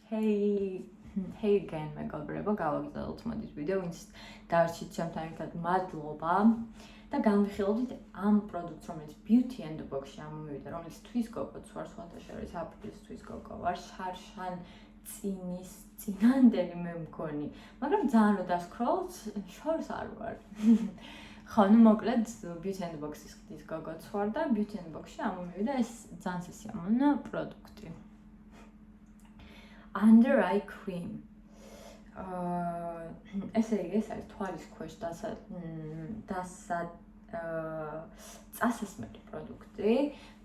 Hey again, მეგობრებო, გავაგრძელოთ მოდით ვიდეო, ვინც დარჩით ჩემთან ერთად მადლობა და განვიხილოთ ამ პროდუქტს, რომელიც Beauty and the Box-ში ამოვიდა, რომელიც თვის გოგოც ვარ, სხვათა შორის აპრილის თვის გოგო ვარ, შარშან წინის წინანდელი მე მგონი, მაგრამ ძალიან რო დასკროლთ, შორს არ ვარ. ხო, ну მოკლედ Beauty and the Box-ის ხდის გოგოც ვარ და Beauty and the Box-ში ამოვიდა ეს ძალიან სასიამოვნო პროდუქტი. Under eye cream. ესე იგი, ეს არის თვალის ქვეშ წასასმელი პროდუქტი.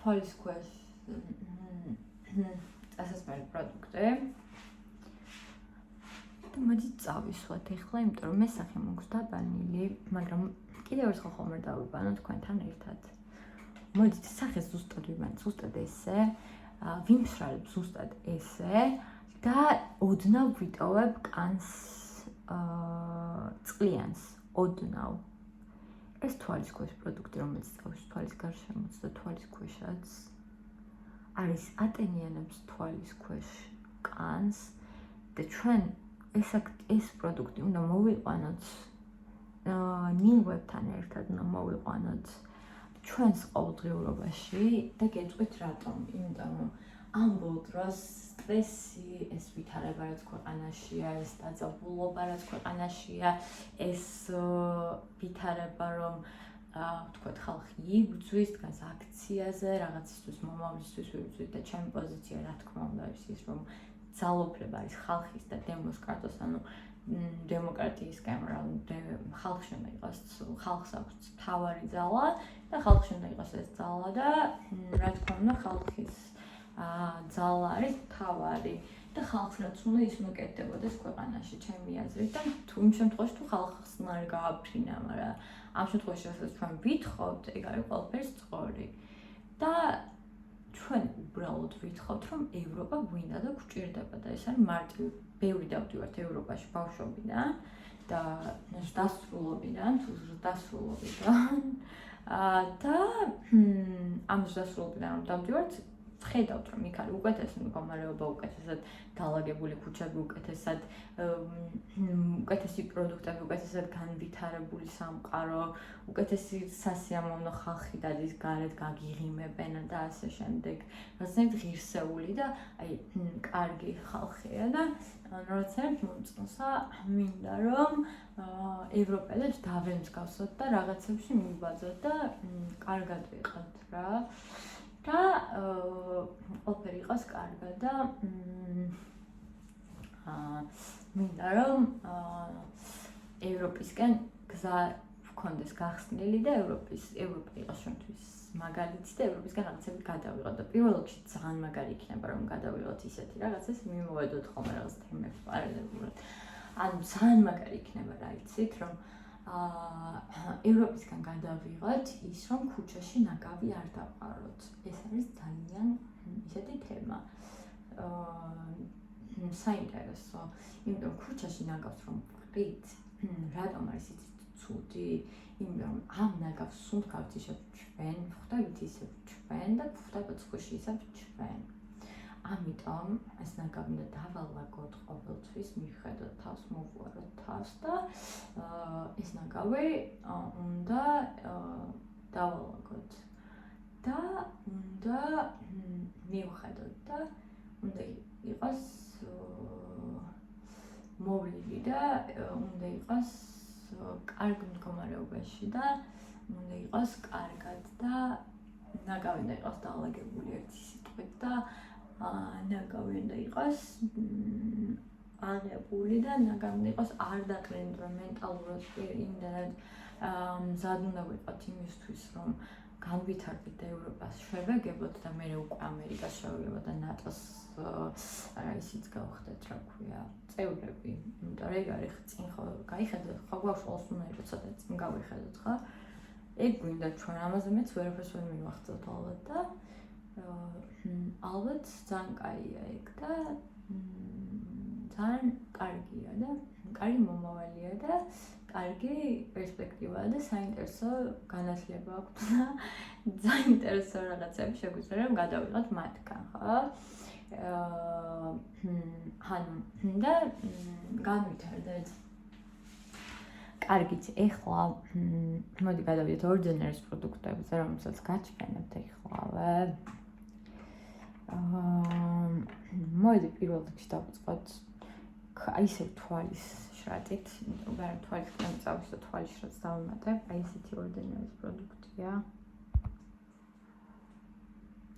თვალის ქვეშ წასასმელი პროდუქტი. და მოდით წავისვათ ეხლა, იმიტომ რომ მესახი მაქვს დაბანილი, მაგრამ კიდევ ერთხელ ხომ არ დავიბანო თქვენთან ერთად. მოდით სახეს ზუსტად ვიბანოთ, ზუსტად ესე, ვიმშრალებ ზუსტად ესე. და ოდნავ ვიტოვებ კანს წყლიანს, ოდნავ. ეს თვალის ქვეშ პროდუქტი, რომელიც წავს თვალის გარშემოც და თვალის ქვეშაც არის ატენიანებს თვალის ქვეშ კანს და ჩვენ ეს პროდუქტი უნდა მოვიყვანოთ ნინგვებთან ერთად უნდა მოვიყვანოთ ჩვენს ყოველდღიურობაში და გეტყვით რატომ, იმიტომ რომ ამ ბოლო დროს სტრესი, ეს ვითარება რაც ქვეყანაშია, ეს დაძაბულობა რაც ქვეყანაშია, ეს ვითარება რომ ვთქვათ ხალხი იბრძვის დგას აქციაზე, რაღაცისთვის მომავლისთვის ვიბრძვით და ჩემი პოზიცია რა თქმა უნდა ის რომ ძალოფლება არის ხალხის და დემოსკრატოს, ანუ დემოკრატიისკენ რომ ხალხში უნდა იყოს, ხალხს აქვს თავარი ძალა და ხალხში უნდა იყოს ეს ძალა და რა თქმა უნდა ხალხის ძალა არის თავარი და ხალხს რაც უნდა ის მოკეთდებოდეს ქვეყანაში, ჩემი აზრით და თუ იმ შემთხვევაში თუ ხალხს არ გააფრინა, მაგრამ ამ შემთხვევაში რასაც ჩვენ ვითხოვთ, ეგ არის ყველაფერს სწორი. და ჩვენ უბრალოდ ვითხოვთ, რომ ევროპა გვინდა და გვჭირდება და ეს არის მარტივი. ბევრი დავდივართ ევროპაში ბავშვობიდან და დასრულობიდან და ამ დასრულობიდან რომ დავდივართ, ხედავთ რომ იქ არის უკეთესი მდგომარეობა, უკეთესად დალაგებული ქუჩები, უკეთესი პროდუქტები, უკეთესად განვითარებული სამყარო, უკეთესი სასიამოვნო ხალხი დადის გარეთ, გაგიღიმებენ და ასე შემდეგ. რაღაცნაირად ღირსეული და აი კარგი ხალხია და რაღაცნაირად მომწონსა, მინდა რომ ევროპელებს დავემსგავსოთ და რაღაცებში მივიბაძოთ და კარგად ვიყოთ რა. და ყველაფერი იყოს კარგად და მინდა რომ ევროპისკენ გზა ვქონდეს გახსნილი და ევროპა იყოს ჩვენთვის მაგალითი და ევროპისკენ რაღაცები გადავიღოთ და პირველ რიგში ძალიან მაგარი იქნება რომ გადავიღოთ ისეთი რაღაცას მიმოვედოთ ხოლმე რაღაც თემებს პარალელურად. ანუ ძალიან მაგარი იქნება რა იცით რომ ევროპისგან გადავიღოთ ის რომ ქუჩაში ნაგავი არ დავყაროთ. ეს არის ძალიან ისეთი თემა. საინტერესო, იმიტომ რომ ქუჩაში ნაგავს რომ ვყრით, რატომ არის იცით ცუდი? იმიტომ რომ ამ ნაგავს სუნთქავთ ისევ ჩვენ, ვხვდებით ისევ ჩვენ და ვხვდებით ხუში ისევ ჩვენ. ამიტომ ეს ნაგავი უნდა დავალაგოთ ყოველთვის, მივხედოთ თავს, მოვუაროთ თავს და ეს ნაგავი უნდა დავალაგოთ და უნდა მივხედოთ და უნდა იყოს მოვლილი და უნდა იყოს კარგ მდგომარეობაში და უნდა იყოს კარგად და ნაგავი უნდა იყოს დაალაგებული ერთი სიტყვით და ნაგავი უნდა იყოს აღებული და ნაგავი უნდა იყოს არ დაყრენილი, რომ მენტალურად იმდანად მზად უნდა ვიყოთ იმისთვის, რომ განვითარდეთ და ევროპას შევეგებოთ და მე უკვე ამერიკას შევეგებოთ და ნატოს ისიც გავხდეთ, რა ქვია, წევრები. იმიტომ რომ ეგ არის წინ ხო გაიხედოთ, ხო გვაქვს ყველს უნდა ცოტა წინ გავიხედოთ, ხო? ეგ გვინდა ჩვენ ამაზე მეც ვერაფერს ვერ მივახცევთ ალბათ და ალბათ ძალიან კაია ეგ და ძალიან კარგია და კარგი მომავალია და კარგი პერსპექტივაა და საინტერესო განათლება აქვს და საინტერესო რაღაცები შეგვიძლია რომ გადავიღოთ მათგან, ხო? ანუ და განვითარდეთ. კარგით, ეხლა მოდი გადავიდეთ ორდინარის პროდუქტებზე, რომელსაც გაჩვენებთ ეხლავე. მოდი პირველ რიგში დავიწყოთ ისევ თვალის შრატით, მაგრამ თვალის კრემი წავის და თვალის შრატს დავუმატებ. აი ესეთი ორდინარის პროდუქტია.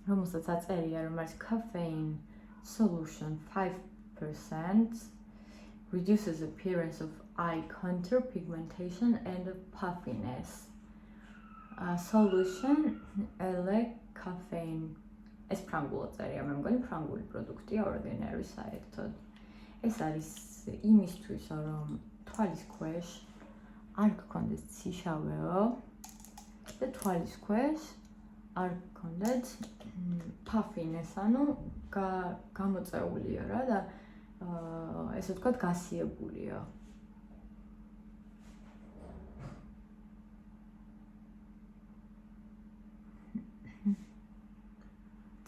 რომელსაც აწერია, რომ არის caffeine solution 5% reduces appearance of eye contour, pigmentation and puffiness. Solution L-caffeine. ეს ფრანგულად წერია, მე მგონი ფრანგული პროდუქტია ordinary საერთოდ. ეს არის იმისთვის, რომ თვალის ქვეშ არ გქონდეს ციშავეო და თვალის ქვეშ არ გქონდეთ puffiness, ანუ გამოწეულია რა და ესე ვთქვათ გასიებულია.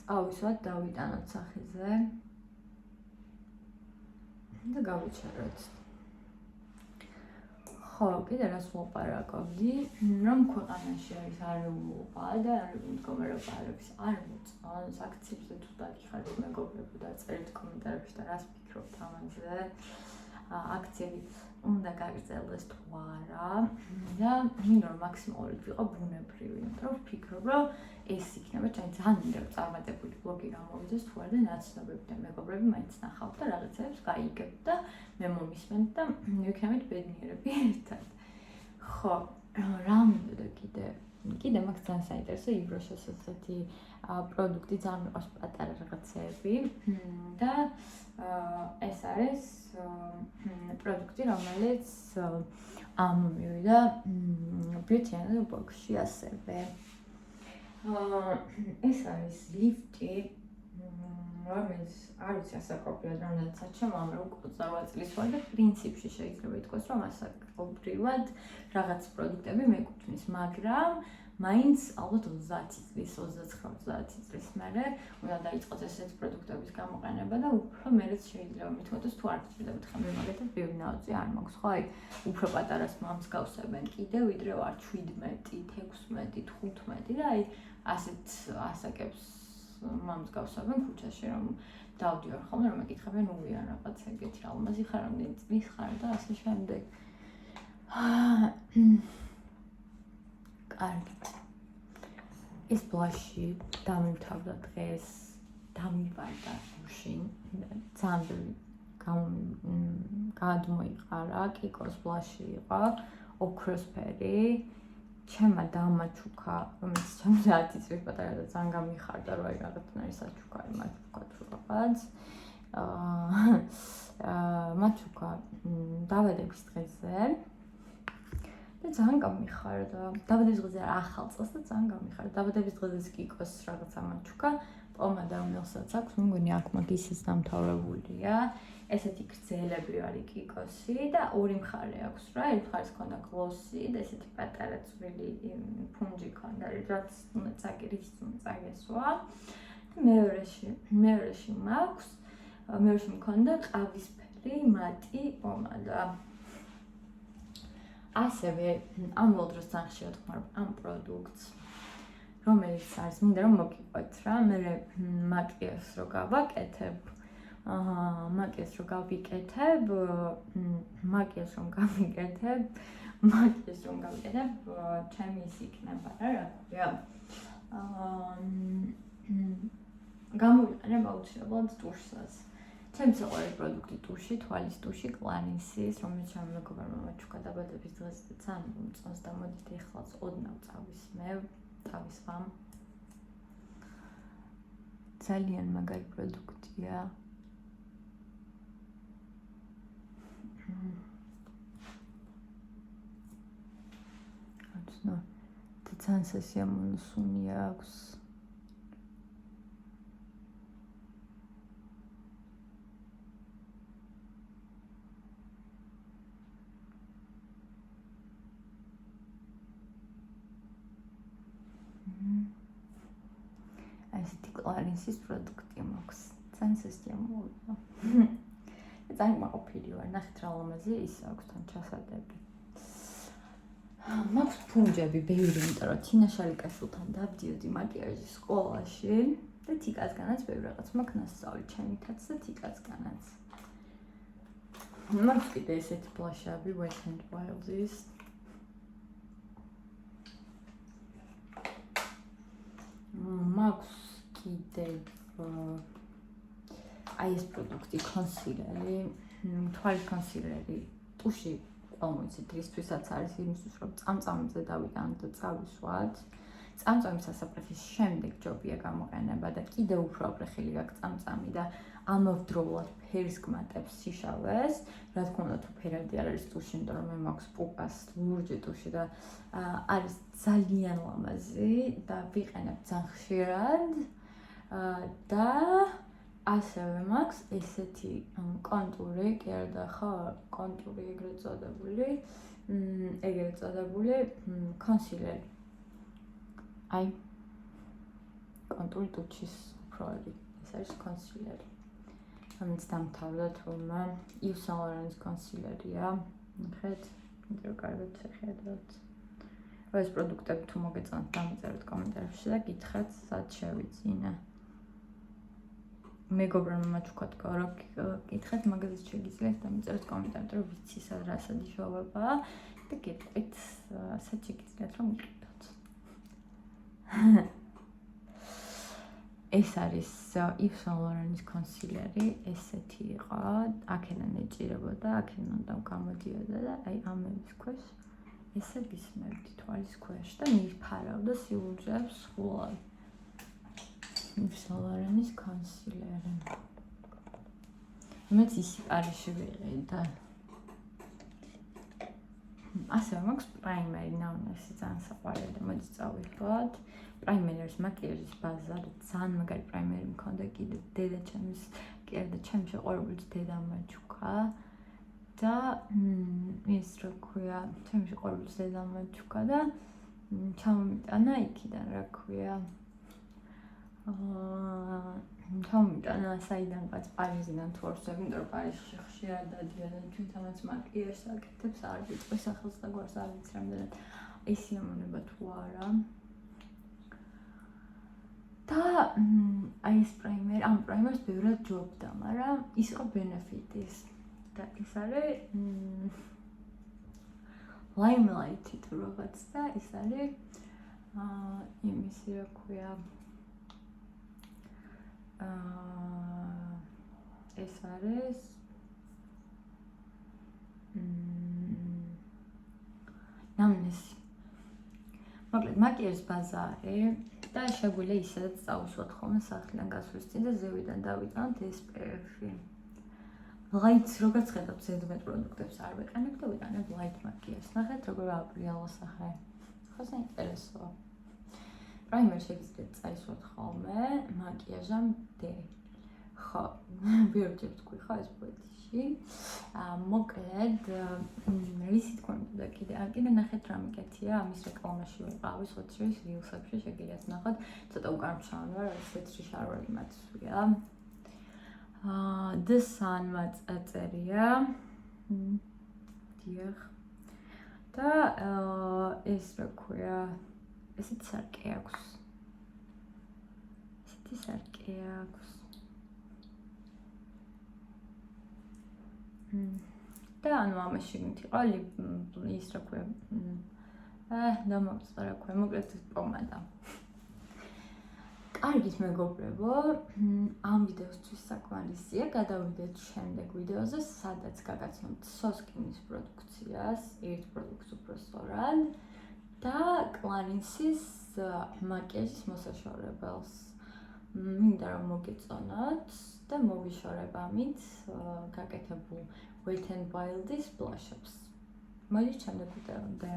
ავისვათ დავიტანოთ სახეზე და გავიჩეროთ. ხო, კიდე რას ვაპარაკობდი, რომ ქვეყანაში არის არეულობა და მდგომარეობების არ მოწონს, აქციებზე თუ დაგიხარით მეგობრებო და წერით კომენტარებში და რას ფიქრობთ ამაზე. აქციები უნდა გაგრძელდეს თუ არა და მინდა რომ მაქსიმალურად ვიყო ბუნებრივი, იმიტომ რომ ვფიქრობ, რომ ეს იქნება ჩვენი ძალიან მინდა წარმატებული ბლოგი გამოვიდეს თუ არა და ნაცნობები და მეგობრები მაინც ნახავთ და რაღაცებს გაიგებთ და მე მომისმენთ და ვიქნებით ბედნიერები ერთად. ხო, რა მინდოდა კიდე მაგ ძალიან საინტერესო იბროშოს ესეთი პროდუქტი ძალიან მიყვარს პატარა რაღაცეები და ეს არის პროდუქტი, რომელიც მივიდა Beauty and Box-ში ასევე. ეს არის ლიფტი, რომელიც არ ვიცი ასაკობრივად რამდენიცაა ჩემო, მაგრამ უკვე 8 წლის ვარ და პრინციპში შეიძლება ითქვას, რომ ასაკობრივად რაღაც პროდუქტები მეკუთვნის, მაგრამ მაინც ალბათ 30 წლის, 29-30 წლის მერე უნდა დაიწყოს ესეთი პროდუქტების გამოყენება და უფრო მერეც შეიძლება მithmetos თუ არ გჭირდებათ ხმები, მაგალითად ბივნაოწი არ მაქვს, ხო, აი უფრო პატარას მამს გავსებენ კიდე, ვიდრე ვარ 17, 16, 15 და აი ასეთ ასაკებს მამს გავსებენ ქუჩაში, რომ დავდივარ ხოლმე, რომ მეკითხებენ უვიან რაღაც ეგეთი რა, ლამაზი ხარ, რამდენი წლის ხარ და ასე შემდეგ. კარგით. ეს ბლაში დამიმთავრდა დღეს, დამივარდა გუშინ, ძალიან გადმოიყარა, კიკოს ბლაში იყო, ოქროსფერი. ჩემმა დამაჩუქა, რომელიც ჩემს 10 წლის პატარა და ძალიან გამიხარდა, რომ აი რაღაცნაირი საჩუქარი მაჩუქა თუ რაღაც. მაჩუქა დაბადების დღეზე და ძალიან გამიხარდა. დაბადების დღეზე ახალ წელს და ძალიან გამიხარდა. დაბადების დღეზე კიკოს რაღაცა მაჩუქა, პომადა რომელსაც აქვს, მე მგონი აქ მაგისის დამთავრებულია. ესეთი გრძელებრივი კიკოსი და ორი მხარე აქვს რა, ერთ მხარეს ქონდა გლოსი და ესეთი პატარა წვრილი ფუნჯი ქონდა, რაც უნდა წაგირის, უნდა წაგესვა. და მეორეში მაქვს, მეორეში მქონდა ყავისფერი მატი პომადა. ასევე ამ დროს ძალიან ხშირად ხმარობ ამ პროდუქტს, რომელიც არის მინდა რომ მოგიყვეთ რა, მე მაკიაჟს რო გავაკეთებ, მაკიაჟს რომ გავიკეთებ, ჩემი ის იქნება რა, რა ქვია. გამოვიყენებ აუცილებლად ტუშსაც. ჩემს საყვარელი პროდუქტი ტუში, თვალის ტუში კლარინსის, რომელიც ჩემმა მეგობარმა მაჩუქა დაბადების დღეს და ძალიან მომწონს და მოდით ეხლაც ოდნავ წავისმევ, წავისვამ. ძალიან მაგარი პროდუქტია. აჩნო ძალიან სასიამოვნო სუნი აქვს. ესეთი კლარინსის პროდუქტი მაქვს. ძალიან სასიამოვნოა. წაიმაყოფილი ვარ, ნახეთ რა ლამაზი ის აქვს თან ჩასადები. მაქვს ფუნჯები ბევრი, იმიტომ რომ თინა შალიკაშვილთან დავდიოდი მაკიაჟის სკოლაში და თიკასგანაც ბევრი რაღაც მაქვს ნასწავლი ჩემითაც და თიკასგანაც. მაქვს კიდე ესეთი ბლაშები Wet n Wild's. მაქვს კიდე აი ეს პროდუქტი კონსილერი, თვალის კონსილერი, ტუში ყოველმოიცით რისთვისაც არის იმისთვის რომ წამწამებზე დავიტანოთ და წავისვათ. წამწამის სასაფრეთის შემდეგ ჯობია გამოყენება და კიდევ უფრო აპრეხილი გაქვს წამწამი და ამავდროულად ფერს გმატებს შიშავეს. რა თქმა უნდა თუ ფერადი არ არის ტუში, იმიტომ რომ მე მაქვს პუკას ლურჯი ტუში და არის ძალიან ლამაზი და ვიყენებ ძალიან ხშირად და ასევე მაქვს ესეთი კონტური, კი არა და ხო, კონტური ეგრეთ წოდებული კონსილერი. აი კონტური ტუჩის უფრო არის, ეს არის კონსილერი. ამით დამთავრდა თურმე Yves Saint Laurent's კონსილერია. ნახეთ, მეტრო კარგად შეხედოთ. ეს პროდუქტები თუ მოგეწონათ, დამწეროთ კომენტარებში და გითხრათ, სად შევიძინე. მეგობრებმა მაჩუქოთ რომ გითხრათ მაგაზით შეგიძლიათ დამწეროთ კომენტარით რომ ვიცი სად რასად იშოვება და გეტყვით სად შეგიძლიათ რომ მიყიდოთ. ეს არის Yves Saint Laurent's კონსილერი, ესეთი იყო, აქედან ეჭირებოდა, აქედან უნდა გამოდიოდა და აი ამების ქვეშ ესე გისმევდი თვალის ქვეშ და მიფარავდა სილუჯებს სულად. Yves Saint Laurent's კონსილერი. მეც ისი პარიში ვიყიდა. ასევე მაქვს პრაიმერი, ნაუნასი ძალიან საყვარელი, მოდი წავიღოთ. პრაიმერი არის მაკიაჟის ბაზა, ძალიან მაგარი პრაიმერი მქონდა კიდე დედაჩემის, კი არა და ჩემი შეყვარებული დედა მაჩუქა და ის რა ქვია, ჩემი შეყვარებული დედა მაჩუქა და ჩამომიტანა იქიდან რა ქვია. ჩამომიტანა საიდანაც პარიზიდან თუ არ ვსწავლე, იმიტომ რომ პარიზში ხშირად დადიან და ჩვენთანაც მაკიაჟს აკეთებს, არ ვიცი სახელს და გვარს არ ვიცი რამდენად ეს იამონება თუ არა. და აი ეს პრაიმერი, ამ პრაიმერს ბევრად ჯობდა, მაგრამ ის იყო ბენეფიტის და ეს არის Limelight თუ რაღაც და ეს არის იმისი რა ქვია ეს არის ნამნესი. მოკლედ მაკიაჟის ბაზა არის და შეგვიძლია ისედაც წავისვათ ხოლმე სახლიდან გასვლის წინ და ზევიდან დავიტანოთ SPF-ი. Light როგორც ხედავთ, ზედმეტ პროდუქტებს არ ვეყენებ და ვიყენებ light მაკიაჟს. ნახეთ როგორ აყრიალა სახე. ხო საინტერესოა. პრაიმერი შეგიძლიათ წაისვათ ხოლმე მაკიაჟამდე. ხო, ვიერთებ თქვი ხო ეს პოეტიში. მოკლედ, რისი თქვა და კიდე ნახეთ რა მიკეთია, ამის რეკლამაში ვიყავი სოციალურ ვილსებში შეგიძლიათ ნახოთ, ცოტა უკარჩავენ ვარ, ესეთი შარველი მათსვია. The Sun მაწწერია. დიახ. და ეს რა ქვია, ესეთი სარკე აქვს. ესეთი სარკე აქვს. და ანუ ამაში მითიყვა ის რა ქვია დამოწა რა ქვია მოკლედ პომადა. კარგით მეგობრებო, ამ ვიდეოსთვის საკმარისია, გადავიდეთ შემდეგ ვიდეოზე, სადაც გაგაცნობთ სოსკინის პროდუქციას, ერთ პროდუქტს უფრო სწორად და კლარინსის მაკიაჟის მოსაშორებელს. მინდა რომ მოგეწონოთ და მოვიშორებ ამით გაკეთებულ Wet n Wild's ბლაშებს. მოდი შემდეგ ვიდეომდე.